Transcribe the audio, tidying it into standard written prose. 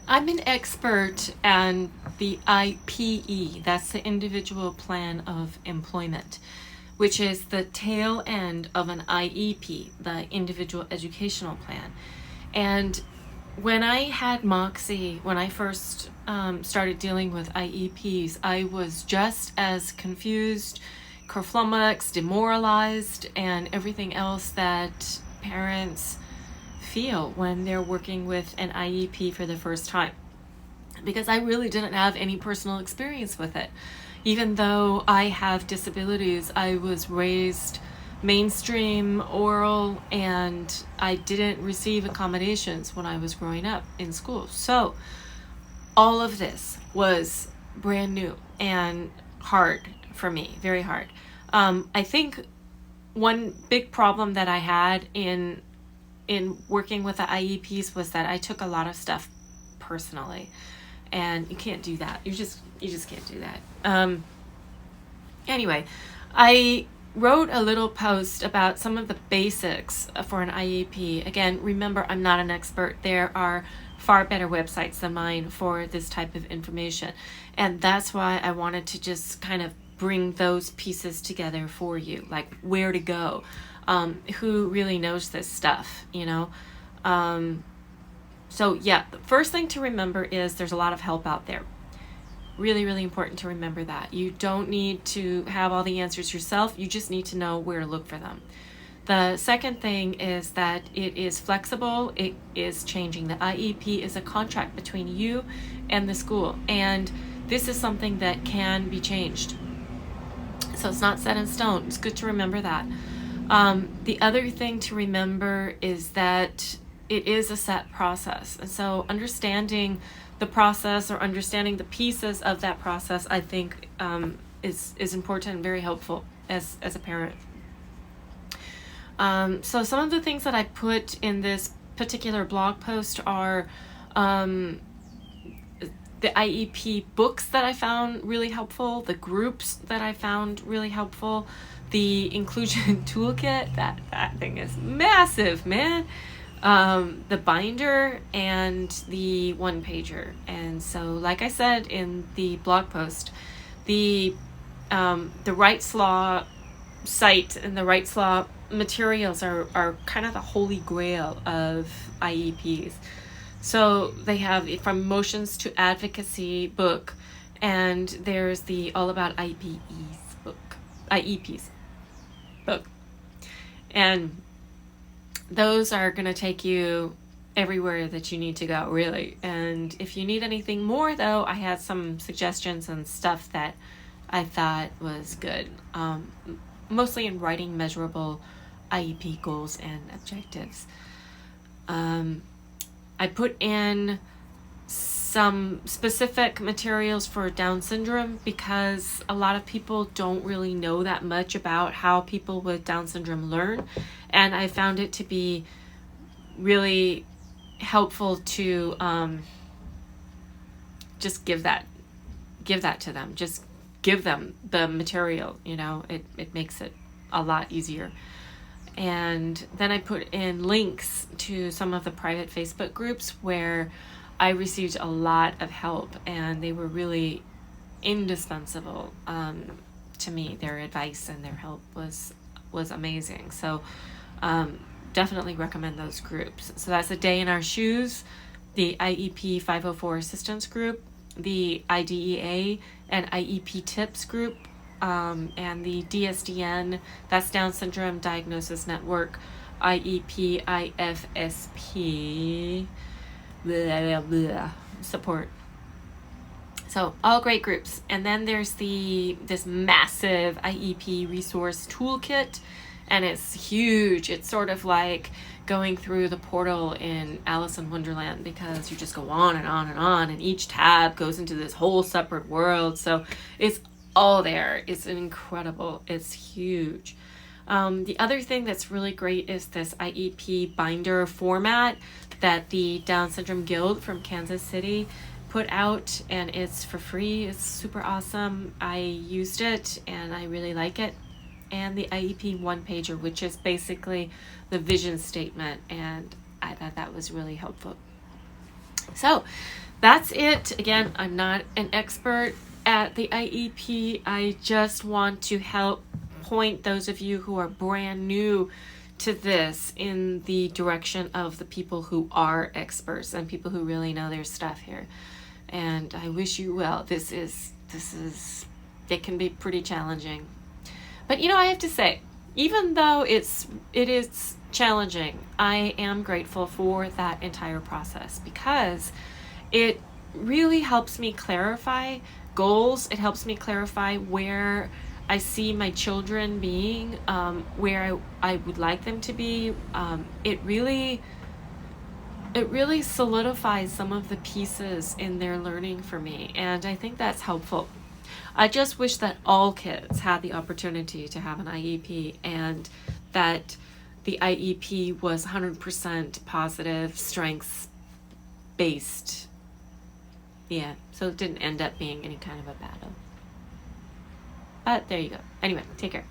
I'm an expert on the IPE, that's the Individual Plan of Employment, which is the tail end of an IEP, the Individual Educational Plan. And when I had Moxie, when I first started dealing with IEPs, I was just as confused, kerflummoxed, demoralized, and everything else that parents feel when they're working with an IEP for the first time, because I really didn't have any personal experience with it. Even though I have disabilities, I was raised mainstream oral and I didn't receive accommodations when I was growing up in school. So all of this was brand new and hard for me, very hard. I think one big problem that I had in working with the IEPs was that I took a lot of stuff personally, and you can't do that. You just can't do that. Anyway, I wrote a little post about some of the basics for an IEP. Again, remember, I'm not an expert. There are far better websites than mine for this type of information, and that's why I wanted to just kind of bring those pieces together for you, like where to go, who really knows this stuff, you know. So yeah, the first thing to remember is there's a lot of help out there. Really, really important to remember that. You don't need to have all the answers yourself. You just need to know where to look for them. The second thing is that it is flexible. It is changing. The IEP is a contract between you and the school, and this is something that can be changed. So it's not set in stone. It's good to remember that. The other thing to remember is that it is a set process. And so understanding the process or understanding the pieces of that process, I think, is important and very helpful as a parent. So some of the things that I put in this particular blog post are the IEP books that I found really helpful, the groups that I found really helpful, the inclusion toolkit, that thing is massive, man. The binder and the one pager. And so, like I said in the blog post, the Wright's Law site and the Wright's Law materials are kind of the holy grail of IEPs. So they have From Motions to Advocacy book, and there's the All About IEPs book. And those are going to take you everywhere that you need to go, really. And if you need anything more, though, I had some suggestions and stuff that I thought was good, mostly in writing measurable IEP goals and objectives. I put in some specific materials for Down syndrome because a lot of people don't really know that much about how people with Down syndrome learn, and I found it to be really helpful to just give that to them. Just give them the material, you know. It makes it a lot easier. And then I put in links to some of the private Facebook groups where I received a lot of help, and they were really indispensable to me. Their advice and their help was amazing. So definitely recommend those groups. So that's A Day in Our Shoes, the IEP 504 Assistance Group, the IDEA and IEP Tips Group, and the DSDN, that's Down Syndrome Diagnosis Network, IEP IFSP blah, blah, blah, support. So all great groups. And then there's this massive IEP resource toolkit, and it's huge. It's sort of like going through the portal in Alice in Wonderland, because you just go on and on and on, and each tab goes into this whole separate world. So it's all there. It's incredible. It's huge. The other thing that's really great is this IEP binder format that the Down Syndrome Guild from Kansas City put out, and it's for free. It's super awesome. I used it and I really like it. And the IEP one pager, which is basically the vision statement, and I thought that was really helpful. So that's it. Again, I'm not an expert at the IEP. I just want to help point those of you who are brand new to this in the direction of the people who are experts and people who really know their stuff here. And I wish you well. This is it can be pretty challenging. But you know, I have to say, even though it is challenging, I am grateful for that entire process because it really helps me clarify goals. It helps me clarify where I see my children being, where I would like them to be. It really solidifies some of the pieces in their learning for me, and I think that's helpful. I just wish that all kids had the opportunity to have an IEP, and that the IEP was 100% positive, strengths based. Yeah, so it didn't end up being any kind of a battle. But there you go. Anyway, take care.